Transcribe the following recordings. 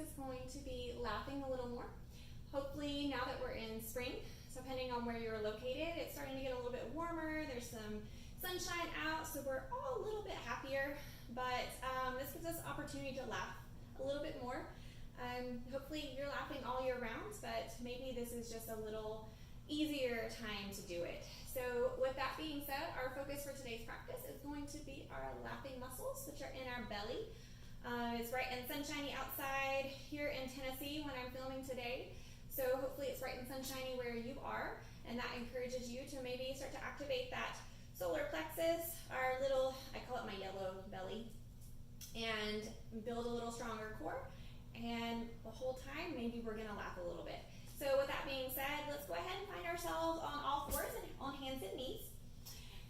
is going to be laughing a little more. Hopefully now that we're in spring, so depending on where you're located, it's starting to get a little bit warmer. There's some sunshine out, so we're all a little bit happier, but this gives us opportunity to laugh a little bit more. Hopefully you're laughing all year round, but maybe this is just a little easier time to do it. So with that being said, our focus for today's practice is going to be our laughing muscles, which are in our belly. It's bright and sunshiny outside here in Tennessee when I'm filming today. So hopefully it's bright and sunshiny where you are, and that encourages you to maybe start to activate that solar plexus, our little, I call it my yellow belly, and build a little stronger core. And the whole time, maybe we're gonna laugh a little bit. So with that being said, let's go ahead and find ourselves on all fours and on hands and knees.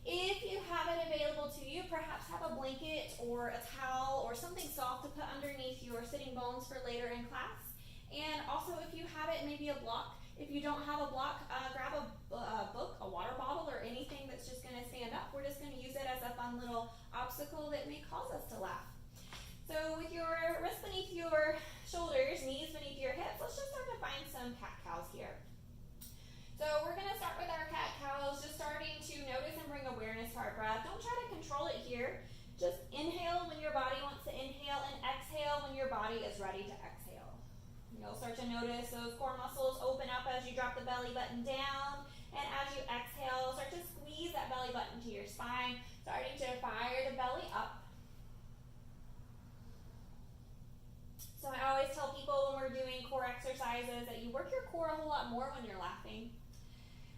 If you have it available to you, perhaps have a blanket or a towel or something soft to put underneath your sitting bones for later in class. And also if you have it, maybe a block. If you don't have a block, grab a book, a water bottle, or anything that's just gonna stand up. We're just gonna use it as a fun little obstacle that may cause us to laugh. So with your wrists beneath your shoulders, knees beneath your hips, let's just start to find some cat-cows here. So we're going to start with our cat-cows, just starting to notice and bring awareness to our breath. Don't try to control it here. Just inhale when your body wants to inhale and exhale when your body is ready to exhale. You'll start to notice those core muscles open up as you drop the belly button down. And as you exhale, start to squeeze that belly button to your spine, starting to fire the belly up. So I always tell people when we're doing core exercises that you work your core a whole lot more when you're laughing.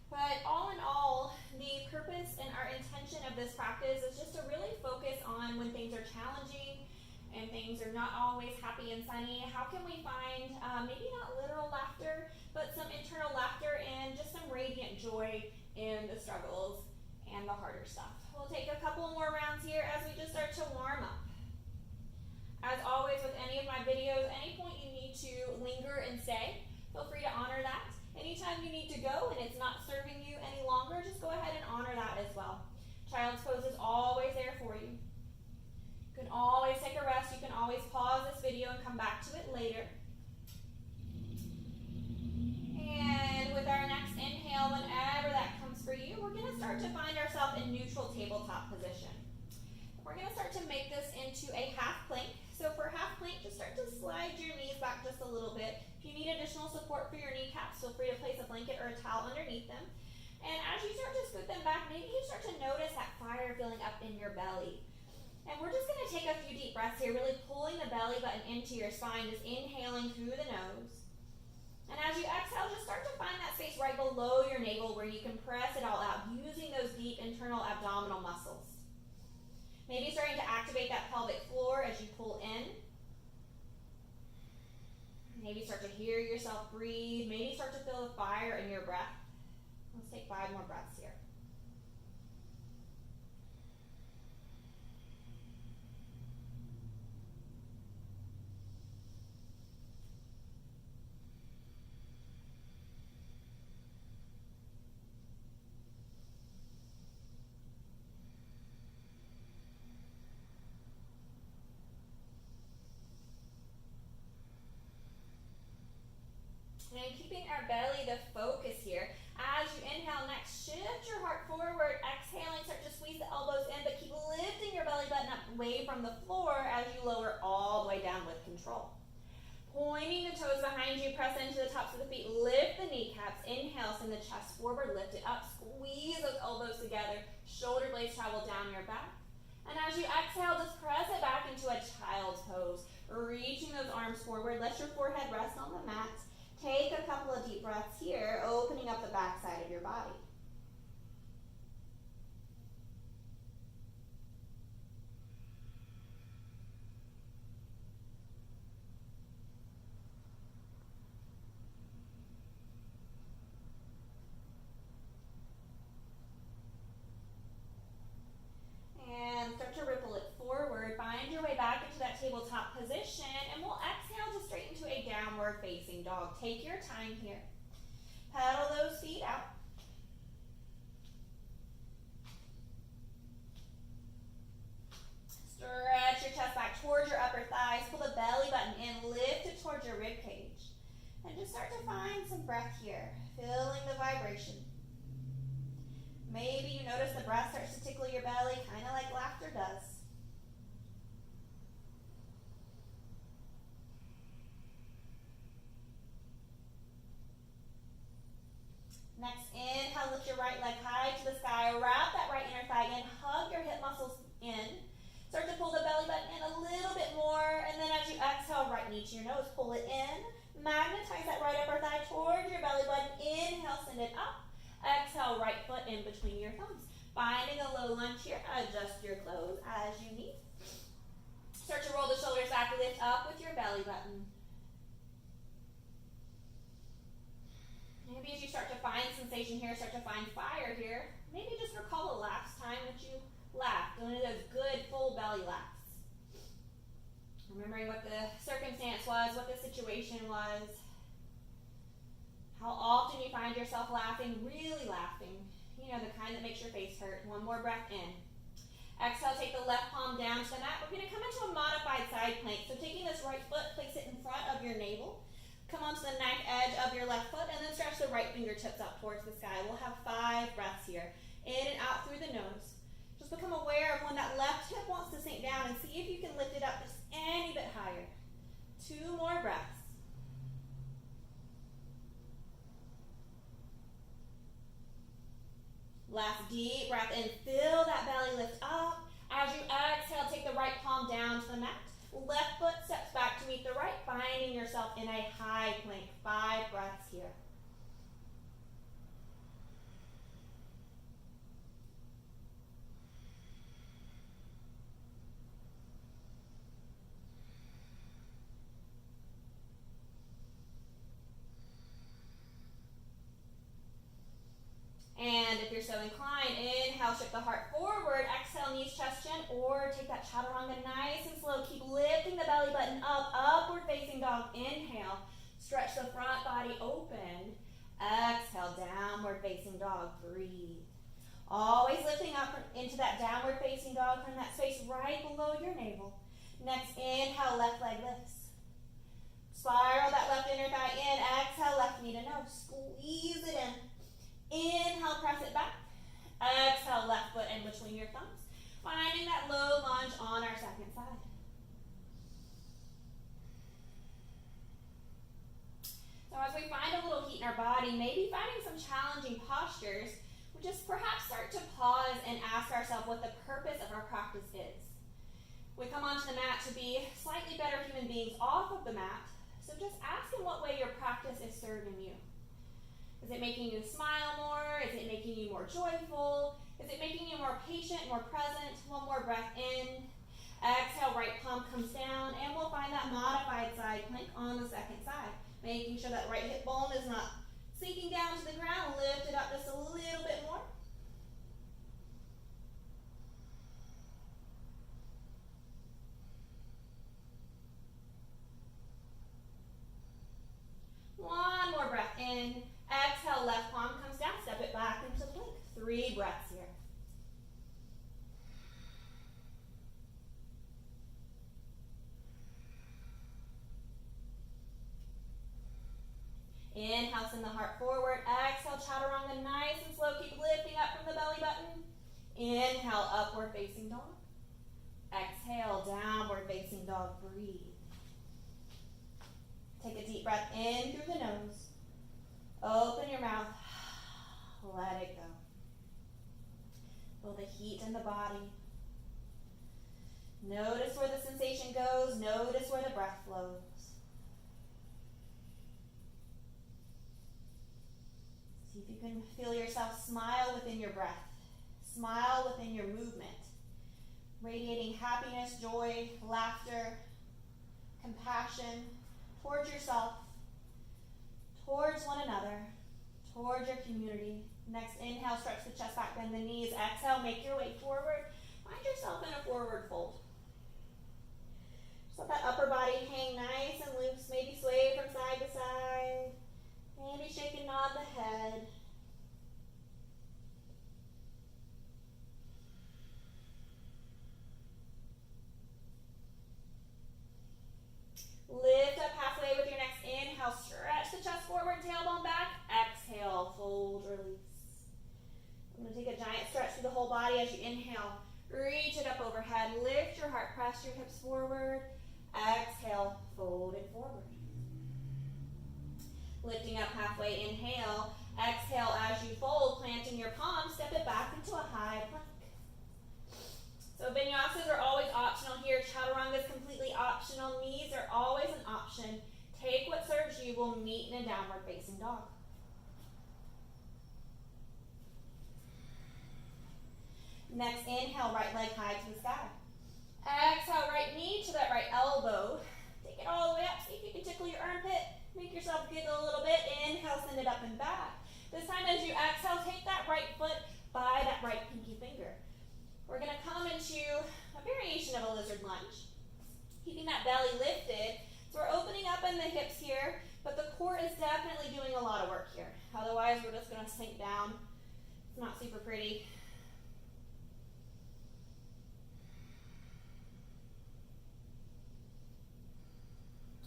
But all in all, the purpose and our intention of this practice is just to really focus on when things are challenging and things are not always happy and sunny. How can we find maybe not literal laughter, but some internal laughter and just some radiant joy in the struggles and the harder stuff. We'll take a couple more rounds here as we just start to warm up. As always with any of my videos, any point you need to linger and stay, feel free to honor that. Anytime you need to go and it's not serving you any longer, just go ahead and honor that as well. Child's pose is always there for you. You can always take a rest. You can always pause this video and come back to it later. And with our next inhale, whenever that comes for you, we're going to start to find ourselves in neutral tabletop position. We're going to start to make this into a half plank. So for half plank, just start to slide your knees back just a little bit. If you need additional support for your kneecaps, feel free to place a blanket or a towel underneath them. And as you start to scoot them back, maybe you start to notice that fire filling up in your belly. And we're just going to take a few deep breaths here, really pulling the belly button into your spine, just inhaling through the nose. And as you exhale, just start to find that space right below your navel where you can press it all out, using those deep internal abdominal muscles. Maybe starting to activate that pelvic floor as you pull in. Maybe start to hear yourself breathe. Maybe start to feel the fire in your breath. Let's take 5 more breaths here. And keeping our belly the focus here. As you inhale next, shift your heart forward. Exhaling, start to squeeze the elbows in, but keep lifting your belly button up away from the floor as you lower all the way down with control. Pointing the toes behind you, press into the tops of the feet, lift the kneecaps. Inhale, send the chest forward, lift it up, squeeze those elbows together. Shoulder blades travel down your back. And as you exhale, just press it back into a child's pose. Reaching those arms forward, let your forehead rest on the mat. Take a couple of deep breaths here, opening up the back side of your body. And start to ripple it forward. Find your way back into that tabletop position, and we'll exhale to straighten to a downward facing dog. Take your time here. Pedal those feet out. Stretch your chest back towards your upper thighs. Pull the belly button in. Lift it towards your find some breath here, feeling the vibration. Maybe you notice the breath starts to tickle your belly, kind of like laughter does. Next, inhale, lift your right leg high to the sky. Wrap that right inner thigh in. Hug your hip muscles in. Start to pull the belly button in a little bit more. And then as you exhale, right knee to your nose. Pull it in. Magnetize that right upper thigh towards your belly button. Inhale, send it up. Exhale, right foot in between your thumbs. Finding a low lunge here. Adjust your clothes as you need. Start to roll the shoulders back. Lift up with your belly button. Maybe as you start to find sensation here, start to find fire here, maybe just recall the last time that you laughed, one of those good full belly laughs. Remembering what the circumstance was, what the situation was, how often you find yourself laughing, really laughing, you know, the kind that makes your face hurt. One more breath in. Exhale, take the left palm down to the mat. We're going to come into a modified side plank. So taking this right foot, place it in front of your navel. Come onto the knife edge of your left foot and then stretch the right fingertips up towards the sky. We'll have 5 breaths here. In and out through the nose. Just become aware of when that left hip wants to sink down and see if you can lift it up just any bit higher. 2 more breaths. Last deep breath in. Feel that belly lift up. As you exhale, take the right palm down to the mat. Left foot steps back to meet the right, finding yourself in a high plank. 5 breaths here. And if you're so inclined, inhale, shift the heart forward. Exhale, knees, chest, chin, or take that chaturanga nice and slow. Keep lifting the belly button up, upward facing dog. Inhale, stretch the front body open. Exhale, downward facing dog. Breathe. Always lifting up into that downward facing dog from that space right below your navel. Next, inhale, left leg lifts. Spiral that left inner thigh in. Exhale, left knee to nose. Squeeze it in. Inhale, press it back. Exhale, left foot in between your thumbs. Finding that low lunge on our second side. So as we find a little heat in our body, maybe finding some challenging postures, we just perhaps start to pause and ask ourselves what the purpose of our practice is. We come onto the mat to be slightly better human beings off of the mat, so just ask in what way your practice is serving you. Is it making you smile more? Is it making you more joyful? Is it making you more patient, more present? One more breath in. Exhale, right palm comes down, and we'll find that modified side plank on the second side. Making sure that right hip bone is not sinking down to the ground. Lift it up just a little bit more. One more breath in. Exhale, left palm comes down. Step it back into plank. 3 breaths here. Inhale, send the heart forward. Exhale, chaturanga nice and slow. Keep lifting up from the belly button. Inhale, upward facing dog. Exhale, downward facing dog. Breathe. Take a deep breath in through the nose. Open your mouth. Let it go. Feel the heat in the body. Notice where the sensation goes. Notice where the breath flows. See if you can feel yourself smile within your breath. Smile within your movement. Radiating happiness, joy, laughter, compassion towards yourself, towards one another, towards your community. Next, inhale, stretch the chest back, bend the knees. Exhale, make your way forward. Find yourself in a forward fold. Just let that upper body hang nice and loose. Maybe sway from side to side. Maybe shake and nod the head. Lift up halfway with your next inhale. Stretch the chest forward, tail as you inhale. Reach it up overhead. Lift your heart. Press your hips forward. Exhale. Fold it forward. Lifting up halfway. Inhale. Exhale as you fold. Planting your palms. Step it back into a high plank. So vinyasas are always optional here. Chaturanga is completely optional. Knees are always an option. Take what serves you. We'll meet in a downward facing dog. Next, inhale, right leg high to the sky. Exhale, right knee to that right elbow. Take it all the way up. See if you can tickle your armpit. Make yourself giggle a little bit. Inhale, send it up and back. This time as you exhale, take that right foot by that right pinky finger. We're going to come into a variation of a lizard lunge. Keeping that belly lifted. So we're opening up in the hips here, but the core is definitely doing a lot of work here. Otherwise, we're just going to sink down. It's not super pretty.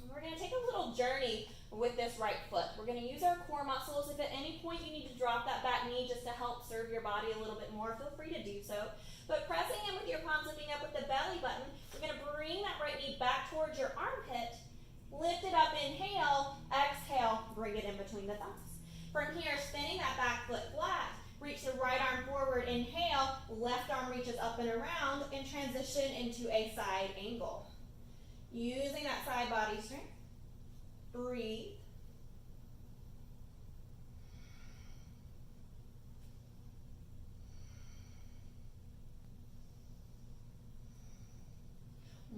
We're going to take a little journey with this right foot. We're going to use our core muscles. If at any point you need to drop that back knee just to help serve your body a little bit more, feel free to do so. But pressing in with your palms, lifting up with the belly button, we're going to bring that right knee back towards your armpit. Lift it up, inhale, exhale, bring it in between the thumbs. From here, spinning that back foot flat. Reach the right arm forward, inhale, left arm reaches up and around, and transition into a side angle. Using that side body strength. Breathe.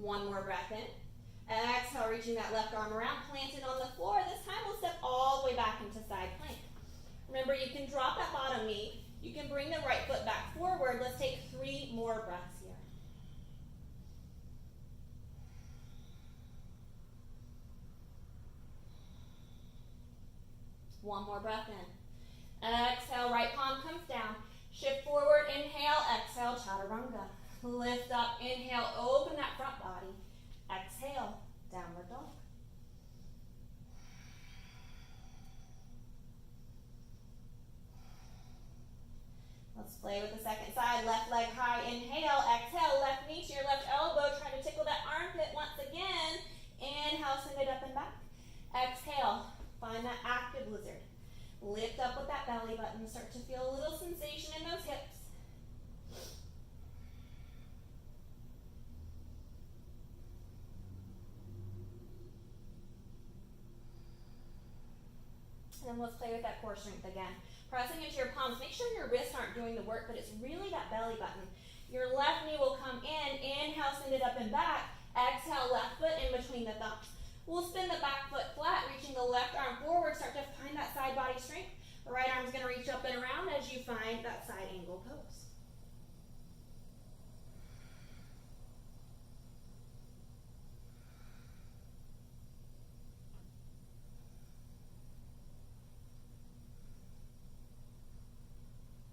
One more breath in. Exhale, reaching that left arm around, planted on the floor. This time we'll step all the way back into side plank. Remember, you can drop that bottom knee. You can bring the right foot back forward. Let's take 3 more breaths here. One more breath in. Exhale, right palm comes down. Shift forward, inhale, exhale, chaturanga. Lift up, inhale, open that front body. Exhale, downward dog. Let's play with the second side. Left leg high, inhale, exhale, left knee to your left elbow. Try to tickle that armpit once again. Inhale, send it up and back. Exhale, find that active lizard. Lift up with that belly button. Start to feel a little sensation in those hips. And then let's play with that core strength again. Pressing into your palms. Make sure your wrists aren't doing the work, but it's really that belly button. Your left knee will come in. Inhale, send it up and back. Exhale, left foot in between the thumbs. We'll spin the back foot flat, reaching the left arm forward. Start to find that side body strength. The right arm's going to reach up and around as you find that side angle pose.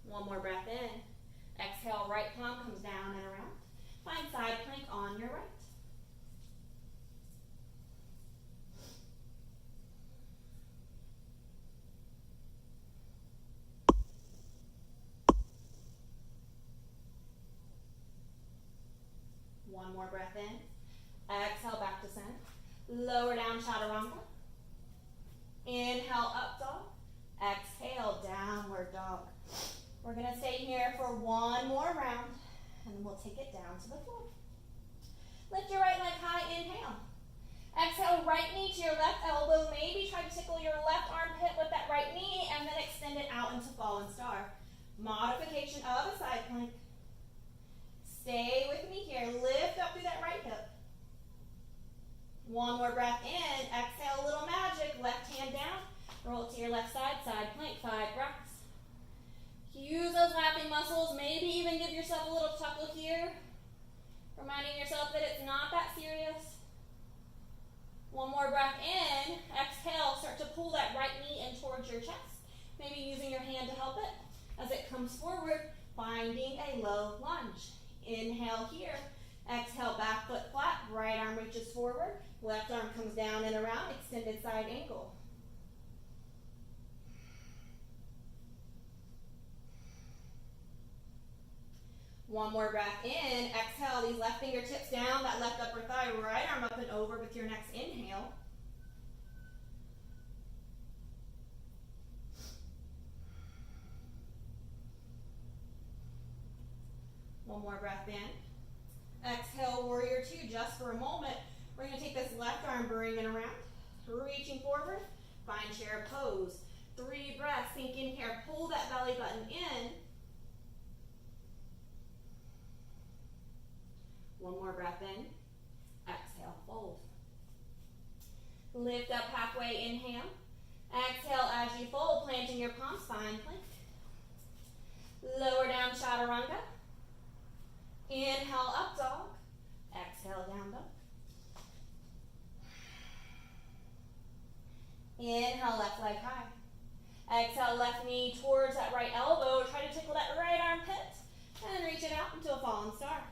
One more breath in. Exhale, right palm comes down and around. Find side plank on your right. One more breath in. Exhale, back to center. Lower down, chaturanga. Inhale, up dog. Exhale, downward dog. We're going to stay here for one more round, and then we'll take it down to the floor. Lift your right leg high, inhale. Exhale, right knee to your left elbow. Maybe try to tickle your left armpit with that right knee, and then extend it out into fallen star. Modification of a side plank. Stay with me here. Lift up through that right hip. One more breath in. Exhale, a little magic. Left hand down. Roll it to your left side. Side plank. 5 breaths. Use those lapping muscles. Maybe even give yourself a little chuckle here. Reminding yourself that it's not that serious. One more breath in. Exhale. Start to pull that right knee in towards your chest. Maybe using your hand to help it. As it comes forward, finding a low lunge. Inhale here. Exhale, back foot flat. Right arm reaches forward. Left arm comes down and around. Extended side angle. One more breath in. Exhale, these left fingertips down, that left upper thigh, right arm up and over with your next inhale. One more breath in. Exhale, warrior two, just for a moment. We're going to take this left arm, bring it around, reaching forward, find chair pose. 3 breaths, sink in here, pull that belly button in. One more breath in. Exhale, fold. Lift up halfway, inhale. Exhale as you fold, planting your palms, find plank. Lower down, chaturanga. Inhale, up dog. Exhale, down dog. Inhale, left leg high. Exhale, left knee towards that right elbow. Try to tickle that right armpit. And reach it out into a fallen star.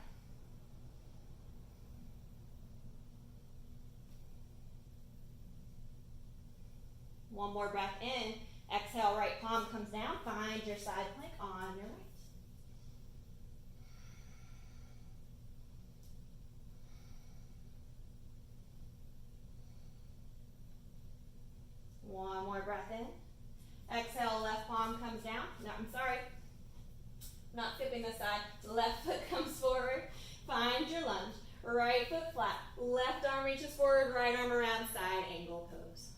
One more breath in. Exhale, right palm comes down. Find your side plank on your right. One more breath in. Exhale, left palm comes down. No, I'm sorry. Not skipping this side. Left foot comes forward. Find your lunge. Right foot flat. Left arm reaches forward, right arm around, side angle pose.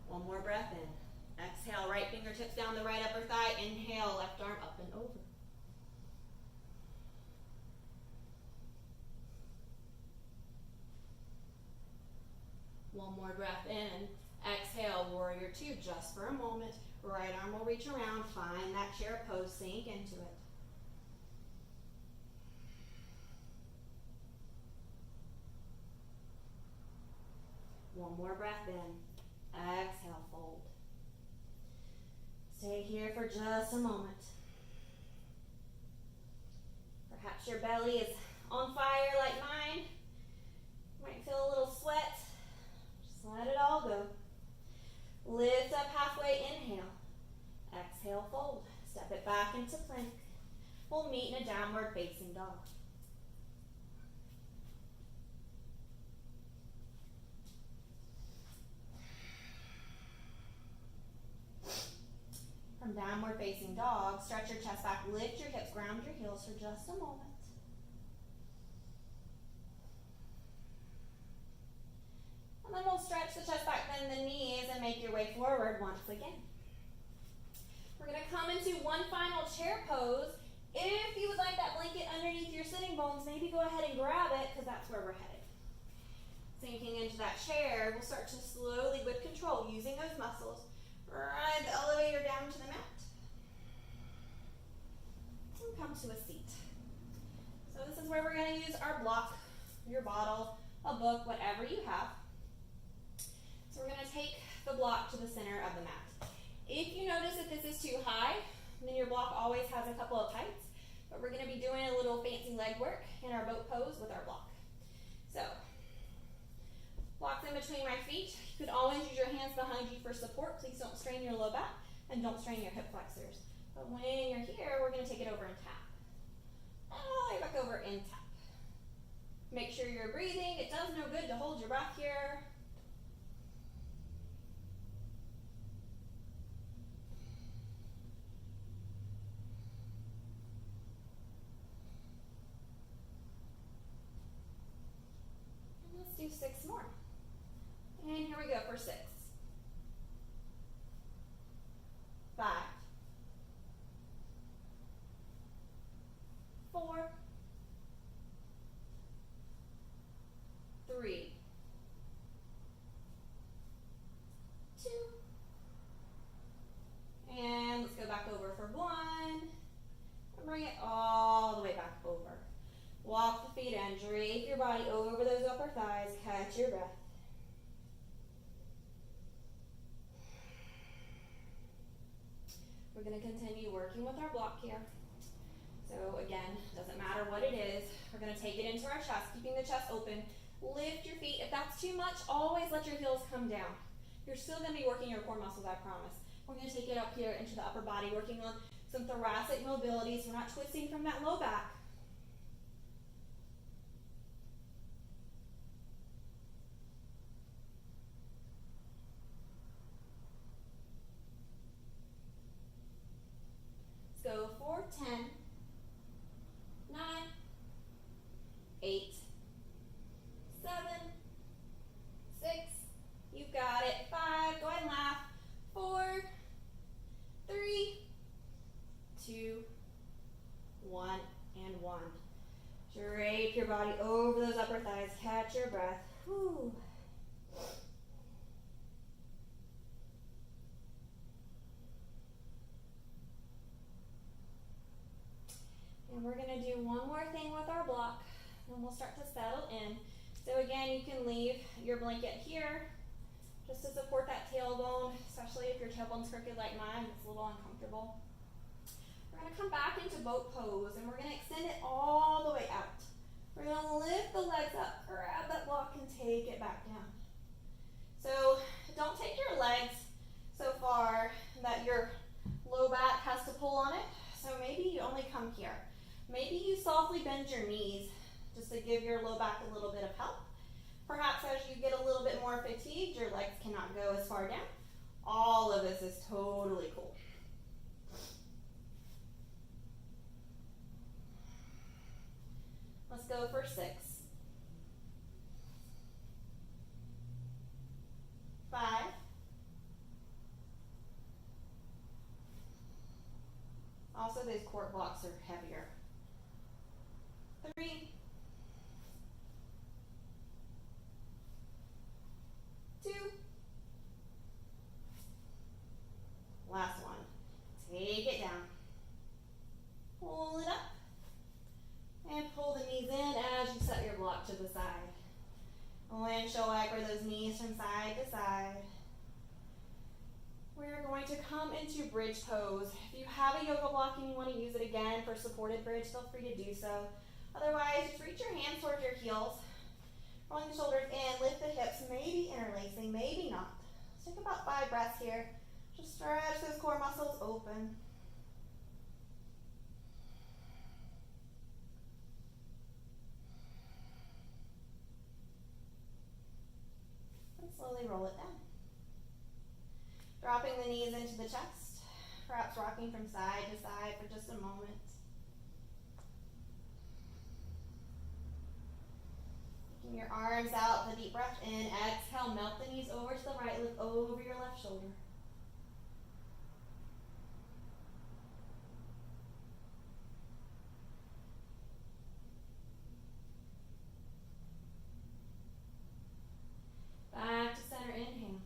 One more breath in. Exhale, right fingertips down the right upper thigh. Inhale, left arm up and over. One more breath in. Exhale, warrior two, just for a moment. Right arm will reach around. Find that chair pose. Sink into it. One more breath in. Exhale, fold. Stay here for just a moment. Perhaps your belly is on fire like mine. Might feel a little sweat. Just let it all go. Lift up halfway, inhale. Exhale, fold. Step it back into plank. We'll meet in a downward facing dog. From downward facing dog, stretch your chest back, lift your hips, ground your heels for just a moment. And then we'll stretch the chest back, bend the knees, and make your way forward once again. We're going to come into one final chair pose. If you would like that blanket underneath your sitting bones, maybe go ahead and grab it, because that's where we're headed. Sinking into that chair, we'll start to slowly, with control, using those muscles, ride the elevator down to the mat. And come to a seat. So this is where we're going to use our block, your bottle, a book, whatever you have. So we're going to take the block to the center of the mat. If you notice that this is too high, then your block always has a couple of heights, but we're going to be doing a little fancy leg work in our boat pose with our block. So, blocks in between my feet. You could always use your hands behind you for support. Please don't strain your low back and don't strain your hip flexors. But when you're here, we're going to take it over and tap. All the way back over and tap. Make sure you're breathing. It does no good to hold your breath here. Let's do 6 more. And here we go for 6. 5. 4. 3. 2. And let's go back over for 1. And bring it all the way back over. Walk the feet in, drape your body over those upper thighs, catch your breath. We're going to continue working with our block here. So again, doesn't matter what it is, we're going to take it into our chest, keeping the chest open. Lift your feet. If that's too much, always let your heels come down. You're still going to be working your core muscles, I promise. We're going to take it up here into the upper body, working on some thoracic mobility so we're not twisting from that low back. Let's go for 10, 9, 8, 7, 6, you've got it, 5, go ahead and laugh, 4, 3, 2, 1, and 1. Drape your body over those upper thighs, catch your breath. Whew. And we're going to do one more thing with our block, then we'll start to settle in. So again, you can leave your blanket here just to support that tailbone, especially if your tailbone's crooked like mine, it's a little uncomfortable. We're going to come back into boat pose, and we're going to extend it all the way out. We're going to lift the legs up, grab that block, and take it back down. So don't take your legs so far that your low back has to pull on it. So maybe you only come here. Maybe you softly bend your knees just to give your low back a little bit of help. Perhaps as you get a little bit more fatigued, your legs cannot go as far down. All of this is totally cool. Let's go for 6, 5, also these core blocks are heavier, 3, 2, last one, take it down, pull it up, and pull the knees in as you set your block to the side. Windshield wiper those knees from side to side. We're going to come into bridge pose. If you have a yoga block and you want to use it again for supported bridge, feel free to do so. Otherwise, just reach your hands towards your heels. Rolling the shoulders in, lift the hips, maybe interlacing, maybe not. Let's take about 5 breaths here. Just stretch those core muscles open. And slowly roll it down. Dropping the knees into the chest, perhaps rocking from side to side for just a moment. Taking your arms out, the deep breath in, exhale, melt the knees over to the right, look over your left shoulder. Back to center, inhale.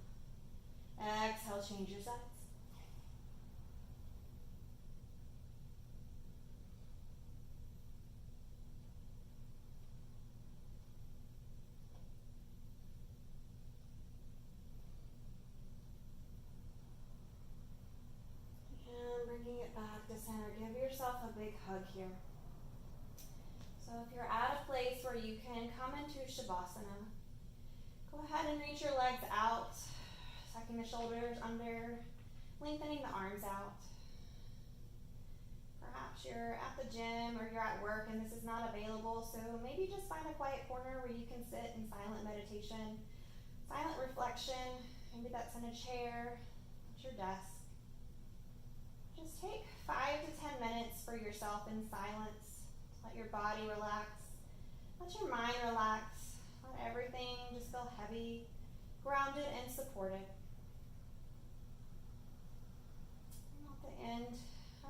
Exhale, change your sides. And bringing it back to center. Give yourself a big hug here. So if you're at a place where you can come into Shavasana, go ahead and reach your legs out, tucking the shoulders under, lengthening the arms out. Perhaps you're at the gym or you're at work and this is not available, so maybe just find a quiet corner where you can sit in silent meditation, silent reflection. Maybe that's in a chair, at your desk. Just take 5 to 10 minutes for yourself in silence. Let your body relax. Let your mind relax. Let everything just feel heavy, grounded, and supported. And at the end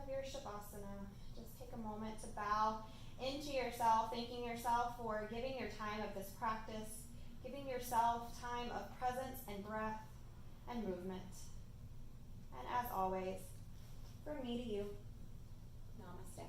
of your Shavasana, just take a moment to bow into yourself, thanking yourself for giving your time of this practice, giving yourself time of presence and breath and movement. And as always, from me to you, namaste.